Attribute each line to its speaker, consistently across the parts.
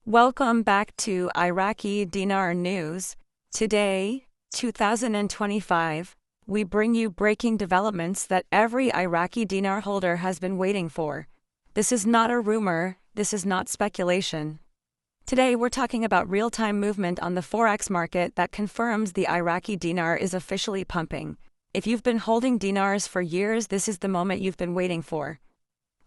Speaker 1: Welcome back to Iraqi Dinar News. Today, 2025, we bring you breaking developments that every Iraqi dinar holder has been waiting for. This is not a rumor, this is not speculation. Today we're talking about real-time movement on the Forex market that confirms the Iraqi dinar is officially pumping. If you've been holding dinars for years, this is the moment you've been waiting for.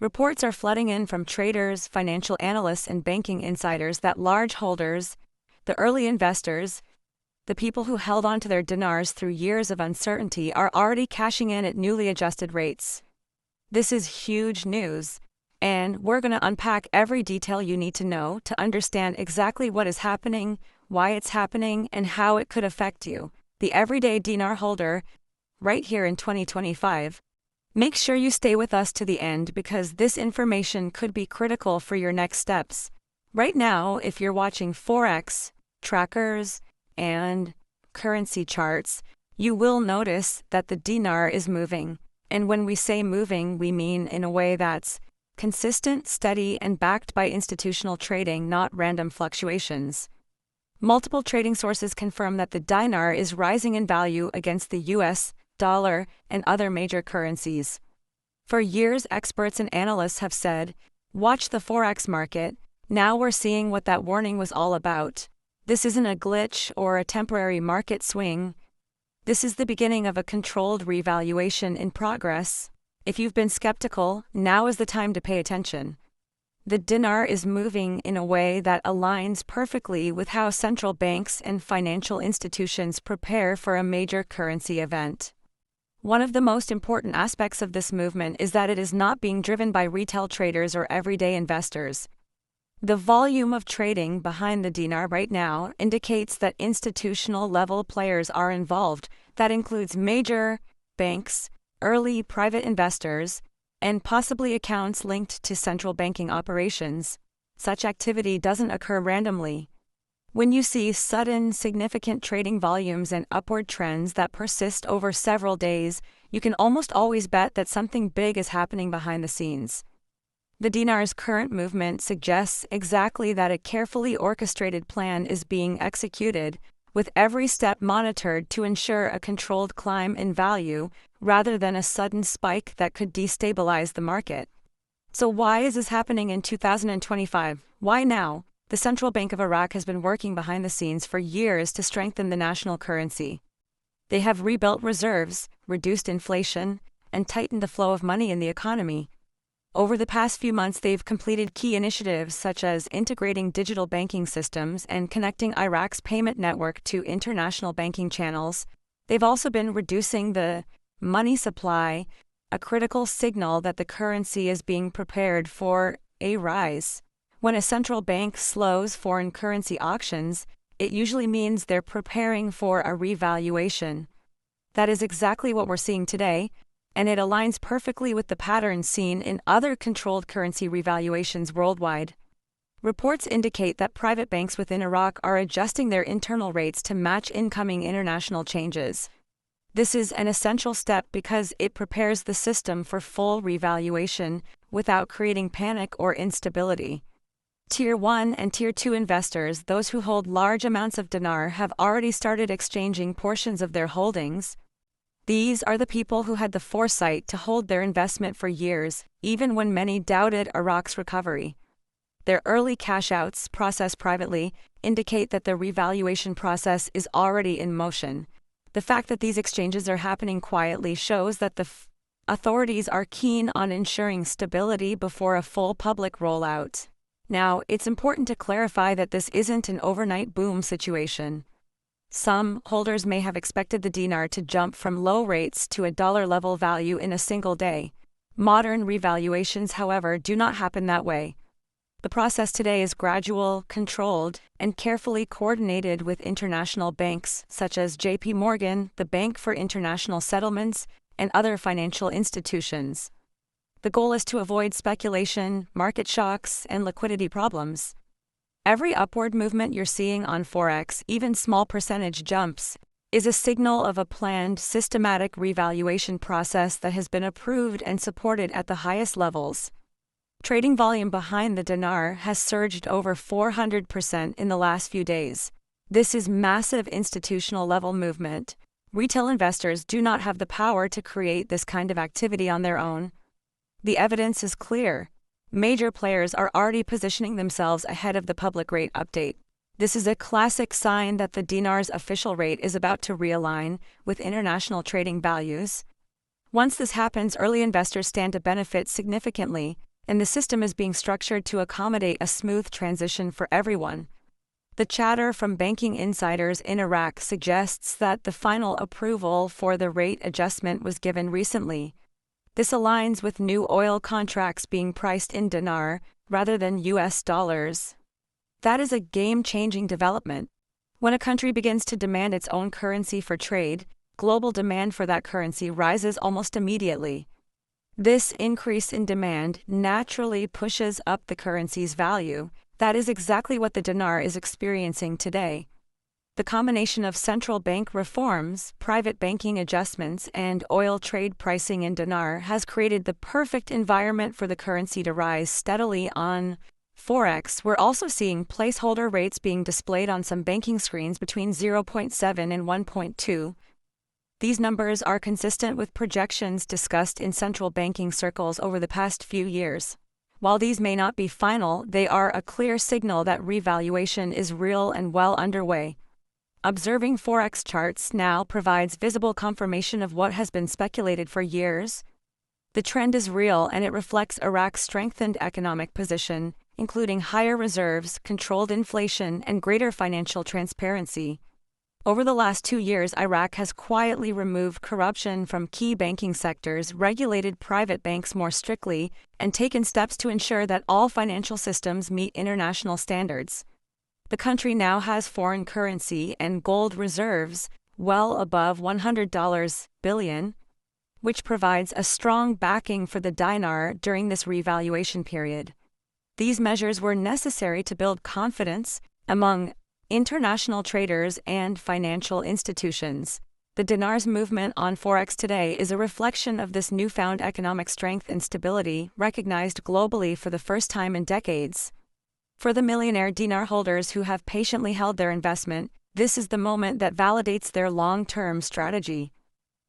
Speaker 1: Reports are flooding in from traders, financial analysts, and banking insiders that large holders, the early investors, the people who held on to their dinars through years of uncertainty, are already cashing in at newly adjusted rates. This is huge news, and we're going to unpack every detail you need to know to understand exactly what is happening, why it's happening, and how it could affect you, the everyday dinar holder, right here in 2025. Make sure you stay with us to the end because this information could be critical for your next steps. Right now, if you're watching Forex, trackers, and currency charts, you will notice that the dinar is moving. And when we say moving, we mean in a way that's consistent, steady, and backed by institutional trading, not random fluctuations. Multiple trading sources confirm that the dinar is rising in value against the US dollar, and other major currencies. For years, experts and analysts have said, watch the Forex market. Now we're seeing what that warning was all about. This isn't a glitch or a temporary market swing. This is the beginning of a controlled revaluation in progress. If you've been skeptical, now is the time to pay attention. The dinar is moving in a way that aligns perfectly with how central banks and financial institutions prepare for a major currency event. One of the most important aspects of this movement is that it is not being driven by retail traders or everyday investors. The volume of trading behind the dinar right now indicates that institutional-level players are involved. That includes major banks, early private investors, and possibly accounts linked to central banking operations. Such activity doesn't occur randomly. When you see sudden, significant trading volumes and upward trends that persist over several days, you can almost always bet that something big is happening behind the scenes. The dinar's current movement suggests exactly that a carefully orchestrated plan is being executed, with every step monitored to ensure a controlled climb in value rather than a sudden spike that could destabilize the market. So why is this happening in 2025? Why now? The Central Bank of Iraq has been working behind the scenes for years to strengthen the national currency. They have rebuilt reserves, reduced inflation, and tightened the flow of money in the economy. Over the past few months, they've completed key initiatives such as integrating digital banking systems and connecting Iraq's payment network to international banking channels. They've also been reducing the money supply, a critical signal that the currency is being prepared for a rise. When a central bank slows foreign currency auctions, it usually means they're preparing for a revaluation. That is exactly what we're seeing today, and it aligns perfectly with the pattern seen in other controlled currency revaluations worldwide. Reports indicate that private banks within Iraq are adjusting their internal rates to match incoming international changes. This is an essential step because it prepares the system for full revaluation without creating panic or instability. Tier 1 and Tier 2 investors, those who hold large amounts of dinar, have already started exchanging portions of their holdings. These are the people who had the foresight to hold their investment for years, even when many doubted Iraq's recovery. Their early cash-outs, processed privately, indicate that the revaluation process is already in motion. The fact that these exchanges are happening quietly shows that the authorities are keen on ensuring stability before a full public rollout. Now, it's important to clarify that this isn't an overnight boom situation. Some holders may have expected the dinar to jump from low rates to a dollar-level value in a single day. Modern revaluations, however, do not happen that way. The process today is gradual, controlled, and carefully coordinated with international banks such as JP Morgan, the Bank for International Settlements, and other financial institutions. The goal is to avoid speculation, market shocks, and liquidity problems. Every upward movement you're seeing on Forex, even small percentage jumps, is a signal of a planned, systematic revaluation process that has been approved and supported at the highest levels. Trading volume behind the dinar has surged over 400% in the last few days. This is massive institutional-level movement. Retail investors do not have the power to create this kind of activity on their own. The evidence is clear. Major players are already positioning themselves ahead of the public rate update. This is a classic sign that the dinar's official rate is about to realign with international trading values. Once this happens, early investors stand to benefit significantly, and the system is being structured to accommodate a smooth transition for everyone. The chatter from banking insiders in Iraq suggests that the final approval for the rate adjustment was given recently. This aligns with new oil contracts being priced in dinar rather than US dollars. That is a game-changing development. When a country begins to demand its own currency for trade, global demand for that currency rises almost immediately. This increase in demand naturally pushes up the currency's value. That is exactly what the dinar is experiencing today. The combination of central bank reforms, private banking adjustments, and oil trade pricing in dinar has created the perfect environment for the currency to rise steadily on Forex. We're also seeing placeholder rates being displayed on some banking screens between 0.7 and 1.2. These numbers are consistent with projections discussed in central banking circles over the past few years. While these may not be final, they are a clear signal that revaluation is real and well underway. Observing Forex charts now provides visible confirmation of what has been speculated for years. The trend is real and it reflects Iraq's strengthened economic position, including higher reserves, controlled inflation, and greater financial transparency. Over the last 2 years, Iraq has quietly removed corruption from key banking sectors, regulated private banks more strictly, and taken steps to ensure that all financial systems meet international standards. The country now has foreign currency and gold reserves well above $100 billion, which provides a strong backing for the dinar during this revaluation period. These measures were necessary to build confidence among international traders and financial institutions. The dinar's movement on Forex today is a reflection of this newfound economic strength and stability, recognized globally for the first time in decades. For the Millionaire dinar holders who have patiently held their investment, this is the moment that validates their long-term strategy.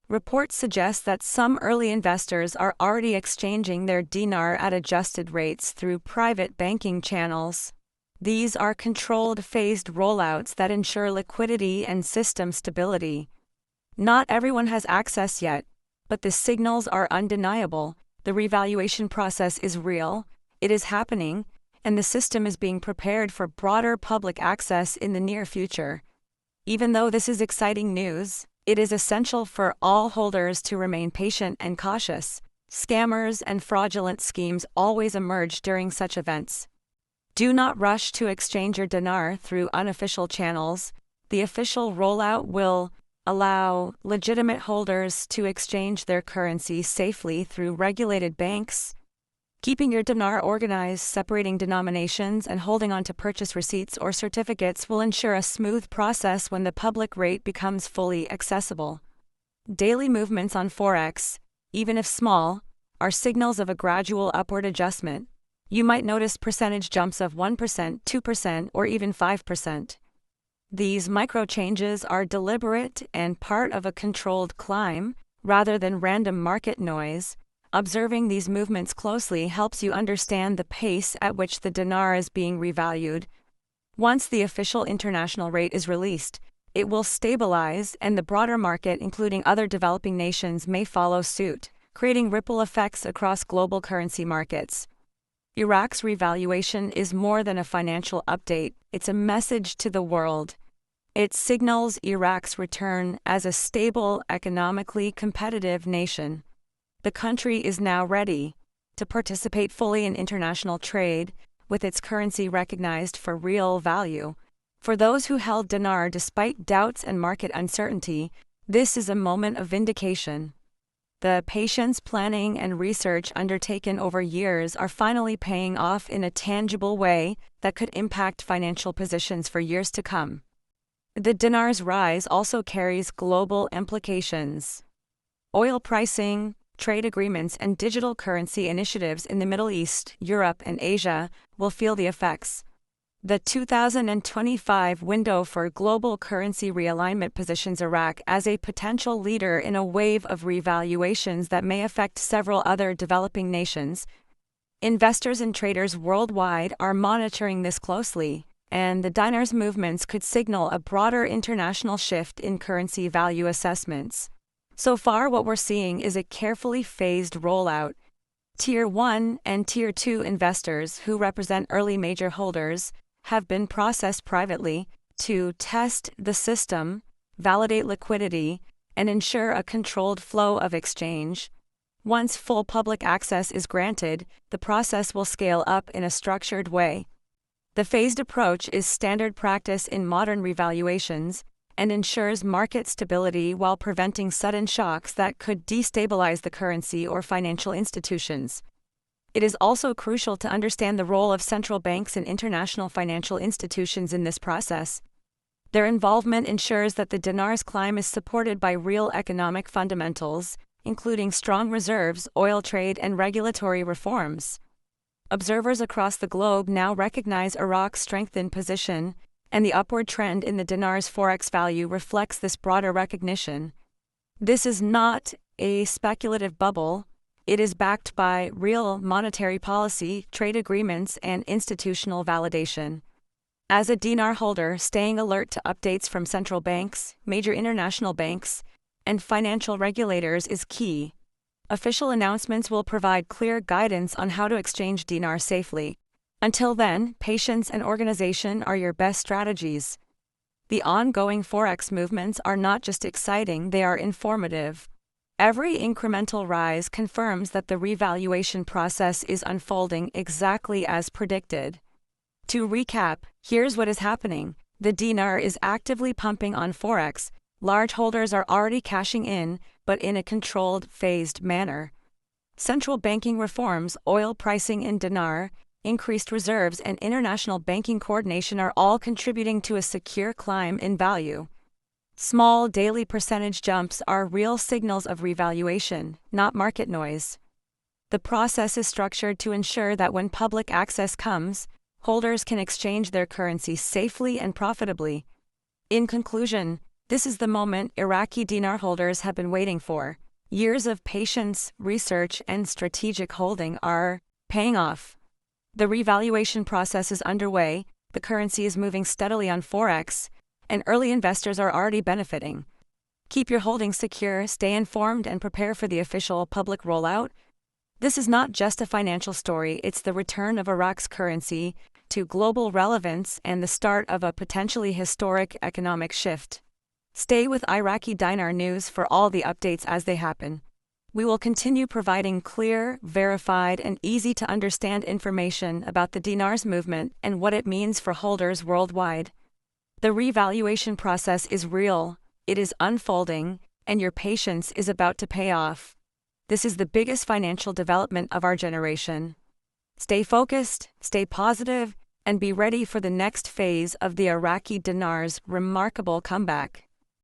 Speaker 1: Reports suggest that some early investors are already exchanging their dinar at adjusted rates through private banking channels. These are controlled, phased rollouts that ensure liquidity and system stability. Not everyone has access yet, but the signals are undeniable. The revaluation process is real, it is happening, and the system is being prepared for broader public access in the near future. Even though this is exciting news, it is essential for all holders to remain patient and cautious. Scammers and fraudulent schemes always emerge during such events. Do not rush to exchange your dinar through unofficial channels. The official rollout will allow legitimate holders to exchange their currency safely through regulated banks. Keeping your dinar organized, separating denominations, and holding on to purchase receipts or certificates will ensure a smooth process when the public rate becomes fully accessible. Daily movements on Forex, even if small, are signals of a gradual upward adjustment. You might notice percentage jumps of 1%, 2%, or even 5%. These micro changes are deliberate and part of a controlled climb, rather than random market noise. Observing these movements closely helps you understand the pace at which the dinar is being revalued. Once the official international rate is released, it will stabilize, and the broader market, including other developing nations, may follow suit, creating ripple effects across global currency markets. Iraq's revaluation is more than a financial update, it's a message to the world. It signals Iraq's return as a stable, economically competitive nation. The country is now ready to participate fully in international trade, with its currency recognized for real value. For those who held dinar despite doubts and market uncertainty, this is a moment of vindication. The patience, planning, and research undertaken over years are finally paying off in a tangible way that could impact financial positions for years to come. The dinar's rise also carries global implications. Oil pricing, trade agreements, and digital currency initiatives in the Middle East, Europe, and Asia will feel the effects. The 2025 window for global currency realignment positions Iraq as a potential leader in a wave of revaluations that may affect several other developing nations. Investors and traders worldwide are monitoring this closely, and the dinar's movements could signal a broader international shift in currency value assessments. So far, what we're seeing is a carefully phased rollout. Tier 1 and Tier 2 investors, who represent early major holders, have been processed privately to test the system, validate liquidity, and ensure a controlled flow of exchange. Once full public access is granted, the process will scale up in a structured way. The phased approach is standard practice in modern revaluations and ensures market stability while preventing sudden shocks that could destabilize the currency or financial institutions. It is also crucial to understand the role of central banks and international financial institutions in this process. Their involvement ensures that the dinar's climb is supported by real economic fundamentals, including strong reserves, oil trade, and regulatory reforms. Observers across the globe now recognize Iraq's strengthened position, and the upward trend in the dinar's forex value reflects this broader recognition. This is not a speculative bubble. It is backed by real monetary policy, trade agreements, and institutional validation. As a dinar holder, staying alert to updates from central banks, major international banks, and financial regulators is key. Official announcements will provide clear guidance on how to exchange dinar safely. Until then, patience and organization are your best strategies. The ongoing forex movements are not just exciting, they are informative. Every incremental rise confirms that the revaluation process is unfolding exactly as predicted. To recap, here's what is happening. The dinar is actively pumping on forex. Large holders are already cashing in, but in a controlled, phased manner. Central banking reforms, oil pricing in dinar, increased reserves, and international banking coordination are all contributing to a secure climb in value. Small daily percentage jumps are real signals of revaluation, not market noise. The process is structured to ensure that when public access comes, holders can exchange their currency safely and profitably. In conclusion, this is the moment Iraqi dinar holders have been waiting for. Years of patience, research, and strategic holding are paying off. The revaluation process is underway, the currency is moving steadily on Forex, and early investors are already benefiting. Keep your holdings secure, stay informed, and prepare for the official public rollout. This is not just a financial story, it's the return of Iraq's currency to global relevance and the start of a potentially historic economic shift. Stay with Iraqi Dinar News for all the updates as they happen. We will continue providing clear, verified, and easy-to-understand information about the dinar's movement and what it means for holders worldwide. The revaluation process is real, it is unfolding, and your patience is about to pay off. This is the biggest financial development of our generation. Stay focused, stay positive, and be ready for the next phase of the Iraqi dinar's remarkable comeback.